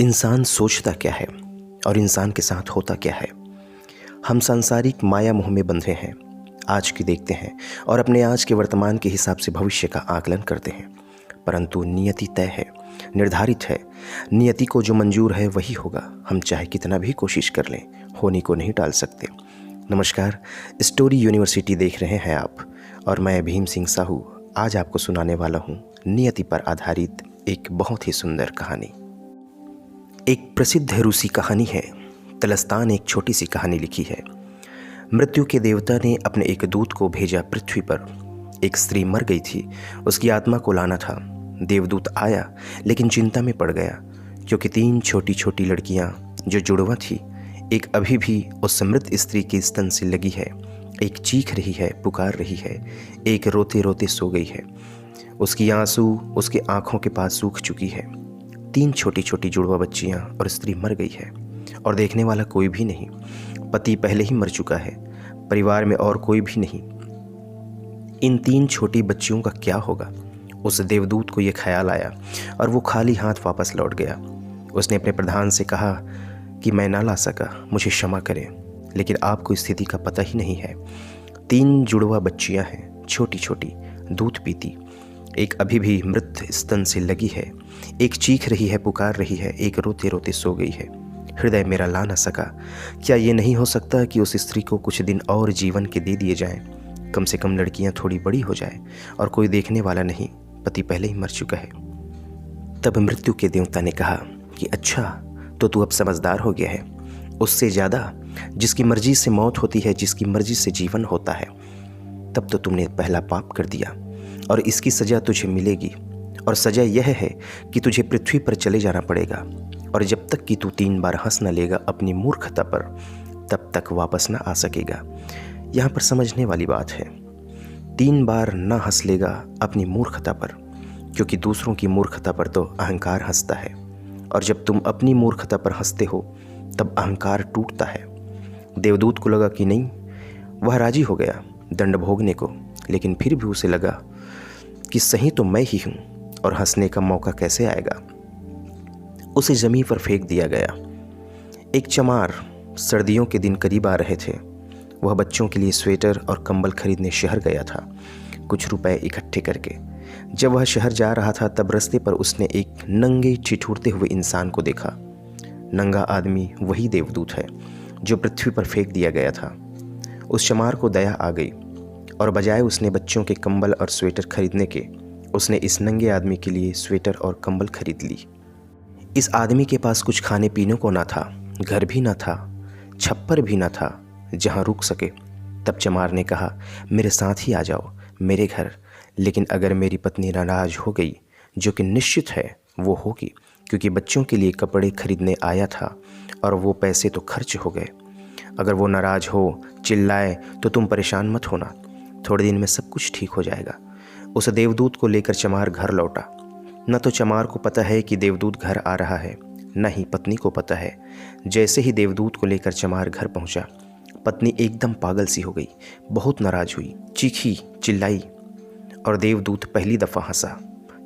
इंसान सोचता क्या है और इंसान के साथ होता क्या है। हम सांसारिक माया मोह में बंधे हैं। आज की देखते हैं और अपने आज के वर्तमान के हिसाब से भविष्य का आकलन करते हैं, परंतु नियति तय है, निर्धारित है। नियति को जो मंजूर है वही होगा। हम चाहे कितना भी कोशिश कर लें, होने को नहीं टाल सकते। नमस्कार, स्टोरी यूनिवर्सिटी देख रहे हैं आप और मैं भीम सिंह साहू आज आपको सुनाने वाला हूँ नियति पर आधारित एक बहुत ही सुंदर कहानी। एक प्रसिद्ध रूसी कहानी है। तलस्तान एक छोटी सी कहानी लिखी है। मृत्यु के देवता ने अपने एक दूत को भेजा पृथ्वी पर। एक स्त्री मर गई थी, उसकी आत्मा को लाना था। देवदूत आया लेकिन चिंता में पड़ गया, क्योंकि 3 छोटी छोटी लड़कियां जो जुड़वा थी, एक अभी भी उस मृत स्त्री के स्तन से लगी है, एक चीख रही है, पुकार रही है, एक रोते रोते सो गई है। उसकी आंसू उसके आंखों के पास सूख चुकी है। 3 छोटी छोटी जुड़वा बच्चियां और स्त्री मर गई है और देखने वाला कोई भी नहीं। पति पहले ही मर चुका है, परिवार में और कोई भी नहीं। इन 3 छोटी बच्चियों का क्या होगा? उस देवदूत को यह ख्याल आया और वो खाली हाथ वापस लौट गया। उसने अपने प्रधान से कहा कि मैं ना ला सका, मुझे क्षमा करें, लेकिन आपको स्थिति का पता ही नहीं है। 3 जुड़वा बच्चियां हैं, छोटी छोटी, दूध पीती। एक अभी भी मृत स्तन से लगी है, एक चीख रही है, पुकार रही है, एक रोते रोते सो गई है। हृदय मेरा ला न सका। क्या ये नहीं हो सकता कि उस स्त्री को कुछ दिन और जीवन के दे दिए जाएं? कम से कम लड़कियां थोड़ी बड़ी हो जाए और कोई देखने वाला नहीं, पति पहले ही मर चुका है। तब मृत्यु के देवता ने कहा कि अच्छा, तो तू अब समझदार हो गया है। उससे ज़्यादा जिसकी मर्जी से मौत होती है, जिसकी मर्जी से जीवन होता है, तब तो तुमने पहला पाप कर दिया और इसकी सज़ा तुझे मिलेगी। और सज़ा यह है कि तुझे पृथ्वी पर चले जाना पड़ेगा, और जब तक कि तू 3 बार हंस न लेगा अपनी मूर्खता पर, तब तक वापस न आ सकेगा। यहाँ पर समझने वाली बात है, 3 बार न हंस लेगा अपनी मूर्खता पर, क्योंकि दूसरों की मूर्खता पर तो अहंकार हंसता है, और जब तुम अपनी मूर्खता पर हंसते हो तब अहंकार टूटता है। देवदूत को लगा कि नहीं, वह राजी हो गया दंड भोगने को, लेकिन फिर भी उसे लगा कि सही तो मैं ही हूँ और हंसने का मौका कैसे आएगा। उसे ज़मीन पर फेंक दिया गया। एक चमार, सर्दियों के दिन करीब आ रहे थे। वह बच्चों के लिए स्वेटर और कंबल खरीदने शहर गया था, कुछ रुपए इकट्ठे करके। जब वह शहर जा रहा था तब रास्ते पर उसने एक नंगे ठिठुरते हुए इंसान को देखा। नंगा आदमी वही देवदूत है जो पृथ्वी पर फेंक दिया गया था। उस चमार को दया आ गई और बजाय उसने बच्चों के कंबल और स्वेटर खरीदने के, उसने इस नंगे आदमी के लिए स्वेटर और कंबल खरीद ली। इस आदमी के पास कुछ खाने पीने को ना था, घर भी ना था, छप्पर भी ना था जहाँ रुक सके। तब चमार ने कहा, मेरे साथ ही आ जाओ मेरे घर, लेकिन अगर मेरी पत्नी नाराज़ हो गई, जो कि निश्चित है वो होगी, क्योंकि बच्चों के लिए कपड़े खरीदने आया था और वो पैसे तो खर्च हो गए। अगर वो नाराज़ हो, चिल्लाए, तो तुम परेशान मत होना, थोड़े दिन में सब कुछ ठीक हो जाएगा। उस देवदूत को लेकर चमार घर लौटा। न तो चमार को पता है कि देवदूत घर आ रहा है, न ही पत्नी को पता है। जैसे ही देवदूत को लेकर चमार घर पहुंचा, पत्नी एकदम पागल सी हो गई, बहुत नाराज हुई, चीखी, चिल्लाई, और देवदूत पहली दफ़ा हंसा।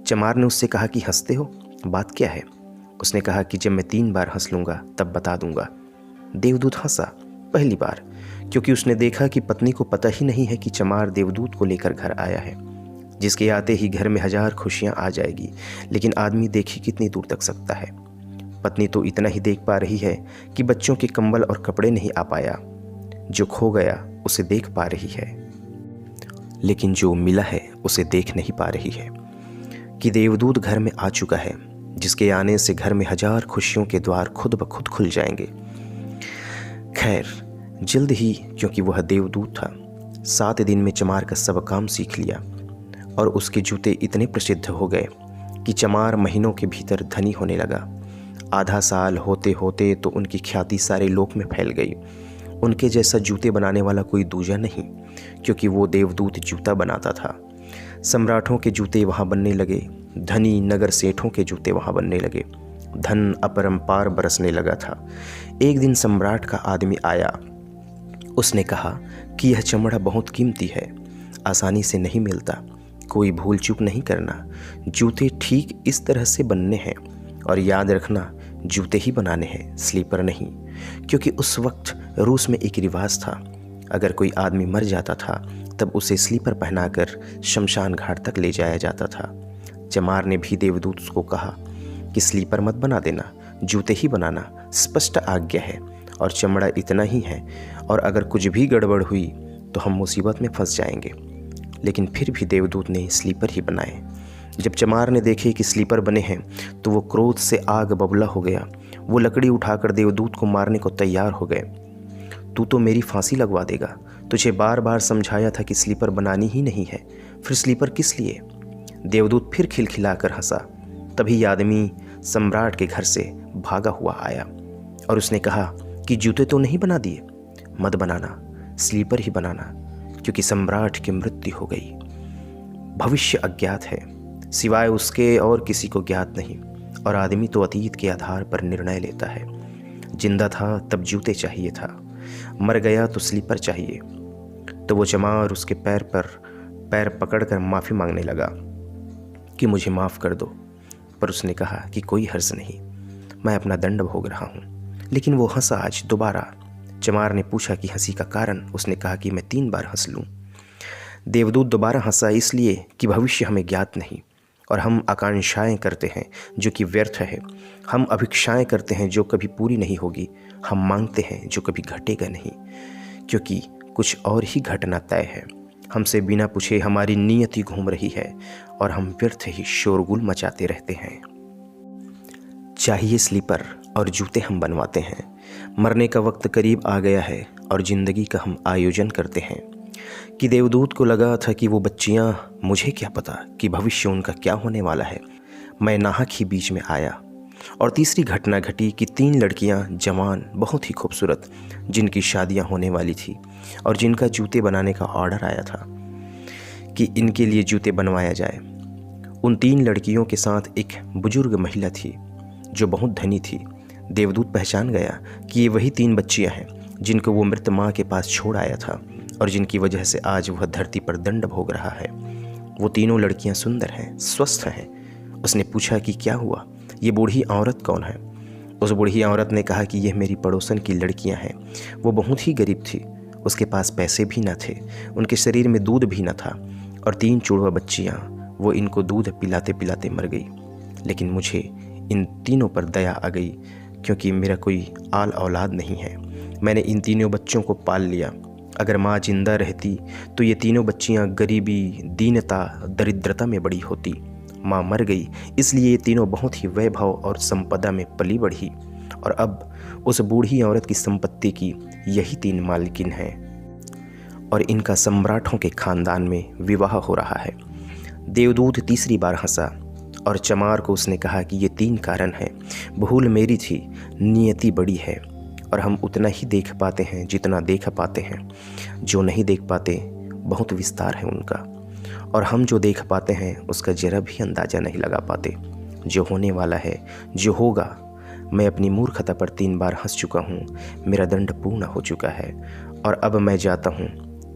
चमार ने उससे कहा कि हंसते हो, बात क्या है? उसने कहा कि जब मैं 3 बार हंस लूँगा तब बता दूँगा। देवदूत हंसा पहली बार, क्योंकि उसने देखा कि पत्नी को पता ही नहीं है कि चमार देवदूत को लेकर घर आया है, जिसके आते ही घर में 1000 खुशियाँ आ जाएगी। लेकिन आदमी देखी कितनी दूर तक सकता है। पत्नी तो इतना ही देख पा रही है कि बच्चों के कंबल और कपड़े नहीं आ पाया। जो खो गया उसे देख पा रही है, लेकिन जो मिला है उसे देख नहीं पा रही है कि देवदूत घर में आ चुका है, जिसके आने से घर में 1000 खुशियों के द्वार खुद ब खुद खुल जाएंगे। खैर, जल्द ही, क्योंकि वह देवदूत था, 7 दिन में चमार का सब काम सीख लिया और उसके जूते इतने प्रसिद्ध हो गए कि चमार महीनों के भीतर धनी होने लगा। आधा साल होते होते तो उनकी ख्याति सारे लोक में फैल गई। उनके जैसा जूते बनाने वाला कोई दूजा नहीं, क्योंकि वो देवदूत जूता बनाता था। सम्राटों के जूते वहाँ बनने लगे, धनी नगर सेठों के जूते वहाँ बनने लगे, धन अपरंपार बरसने लगा था। एक दिन सम्राट का आदमी आया। उसने कहा कि यह चमड़ा बहुत कीमती है, आसानी से नहीं मिलता, कोई भूल चूक नहीं करना, जूते ठीक इस तरह से बनने हैं, और याद रखना जूते ही बनाने हैं, स्लीपर नहीं। क्योंकि उस वक्त रूस में एक रिवाज था, अगर कोई आदमी मर जाता था तब उसे स्लीपर पहनाकर शमशान घाट तक ले जाया जाता था। चमार ने भी देवदूत को कहा कि स्लीपर मत बना देना, जूते ही बनाना, स्पष्ट आज्ञा है और चमड़ा इतना ही है, और अगर कुछ भी गड़बड़ हुई तो हम मुसीबत में फंस जाएंगे। लेकिन फिर भी देवदूत ने स्लीपर ही बनाए। जब चमार ने देखे कि स्लीपर बने हैं तो वो क्रोध से आग बबूला हो गया। वो लकड़ी उठाकर देवदूत को मारने को तैयार हो गए। तू तो मेरी फांसी लगवा देगा, तुझे बार बार समझाया था कि स्लीपर बनानी ही नहीं है, फिर स्लीपर किस लिए? देवदूत फिर खिलखिलाकर हंसा। तभी आदमी सम्राट के घर से भागा हुआ आया और उसने कहा कि जूते तो नहीं बना दिए, मत बनाना, स्लीपर ही बनाना, क्योंकि सम्राट की मृत्यु हो गई। भविष्य अज्ञात है, सिवाय उसके और किसी को ज्ञात नहीं, और आदमी तो अतीत के आधार पर निर्णय लेता है। जिंदा था तब जूते चाहिए था, मर गया तो स्लीपर चाहिए। तो वो चमार उसके पैर पकड़कर माफ़ी मांगने लगा कि मुझे माफ़ कर दो, पर उसने कहा कि कोई हर्ज नहीं, मैं अपना दंड भोग रहा हूँ। लेकिन वो हंसा आज दोबारा। चमार ने पूछा कि हंसी का कारण। उसने कहा कि मैं 3 बार हंस लूँ। देवदूत दोबारा हंसा, इसलिए कि भविष्य हमें ज्ञात नहीं, और हम आकांक्षाएं करते हैं जो कि व्यर्थ है। हम अभिक्षाएं करते हैं जो कभी पूरी नहीं होगी। हम मांगते हैं जो कभी घटेगा नहीं, क्योंकि कुछ और ही घटना तय है। हमसे बिना पूछे हमारी नियति घूम रही है और हम व्यर्थ ही शोरगुल मचाते रहते हैं। चाहिए स्लीपर और जूते हम बनवाते हैं। मरने का वक्त करीब आ गया है और ज़िंदगी का हम आयोजन करते हैं। कि देवदूत को लगा था कि वो बच्चियां, मुझे क्या पता कि भविष्य उनका क्या होने वाला है। मैं नाहक ही बीच में आया। और तीसरी घटना घटी कि 3 लड़कियां जवान, बहुत ही खूबसूरत, जिनकी शादियां होने वाली थी और जिनका जूते बनाने का ऑर्डर आया था कि इनके लिए जूते बनवाया जाए। उन 3 लड़कियों के साथ एक बुजुर्ग महिला थी जो बहुत धनी थी। देवदूत पहचान गया कि ये वही 3 बच्चियां हैं जिनको वो मृत माँ के पास छोड़ आया था और जिनकी वजह से आज वह धरती पर दंड भोग रहा है। वो तीनों लड़कियां सुंदर हैं, स्वस्थ हैं। उसने पूछा कि क्या हुआ, ये बूढ़ी औरत कौन है? उस बूढ़ी औरत ने कहा कि यह मेरी पड़ोसन की लड़कियां हैं। वो बहुत ही गरीब थी, उसके पास पैसे भी न थे, उनके शरीर में दूध भी न था, और 3 जुड़वा बच्चियां, वो इनको दूध पिलाते पिलाते मर गई। लेकिन मुझे इन तीनों पर दया आ गई, क्योंकि मेरा कोई आल औलाद नहीं है। मैंने इन तीनों बच्चों को पाल लिया। अगर माँ जिंदा रहती तो ये तीनों बच्चियाँ गरीबी, दीनता, दरिद्रता में बड़ी होती। माँ मर गई, इसलिए ये तीनों बहुत ही वैभव और संपदा में पली बढ़ी, और अब उस बूढ़ी औरत की संपत्ति की यही 3 मालकिन हैं, और इनका सम्राटों के खानदान में विवाह हो रहा है। देवदूत तीसरी बार हंसा और चमार को उसने कहा कि ये 3 कारण हैं। भूल मेरी थी, नियति बड़ी है, और हम उतना ही देख पाते हैं जितना देख पाते हैं। जो नहीं देख पाते बहुत विस्तार है उनका, और हम जो देख पाते हैं उसका जरा भी अंदाज़ा नहीं लगा पाते। जो होने वाला है, जो होगा, मैं अपनी मूर्खता पर 3 बार हंस चुका हूँ। मेरा दंड पूर्ण हो चुका है और अब मैं जाता हूँ।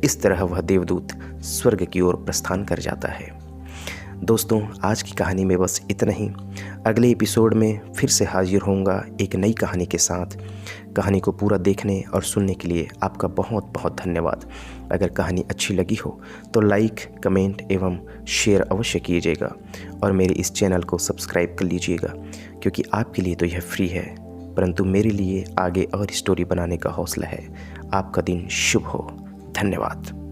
इस तरह वह देवदूत स्वर्ग की ओर प्रस्थान कर जाता है। दोस्तों, आज की कहानी में बस इतना ही। अगले एपिसोड में फिर से हाजिर होऊंगा एक नई कहानी के साथ। कहानी को पूरा देखने और सुनने के लिए आपका बहुत बहुत धन्यवाद। अगर कहानी अच्छी लगी हो तो लाइक, कमेंट एवं शेयर अवश्य कीजिएगा, और मेरे इस चैनल को सब्सक्राइब कर लीजिएगा, क्योंकि आपके लिए तो यह फ्री है, परंतु मेरे लिए आगे और स्टोरी बनाने का हौसला है। आपका दिन शुभ हो। धन्यवाद।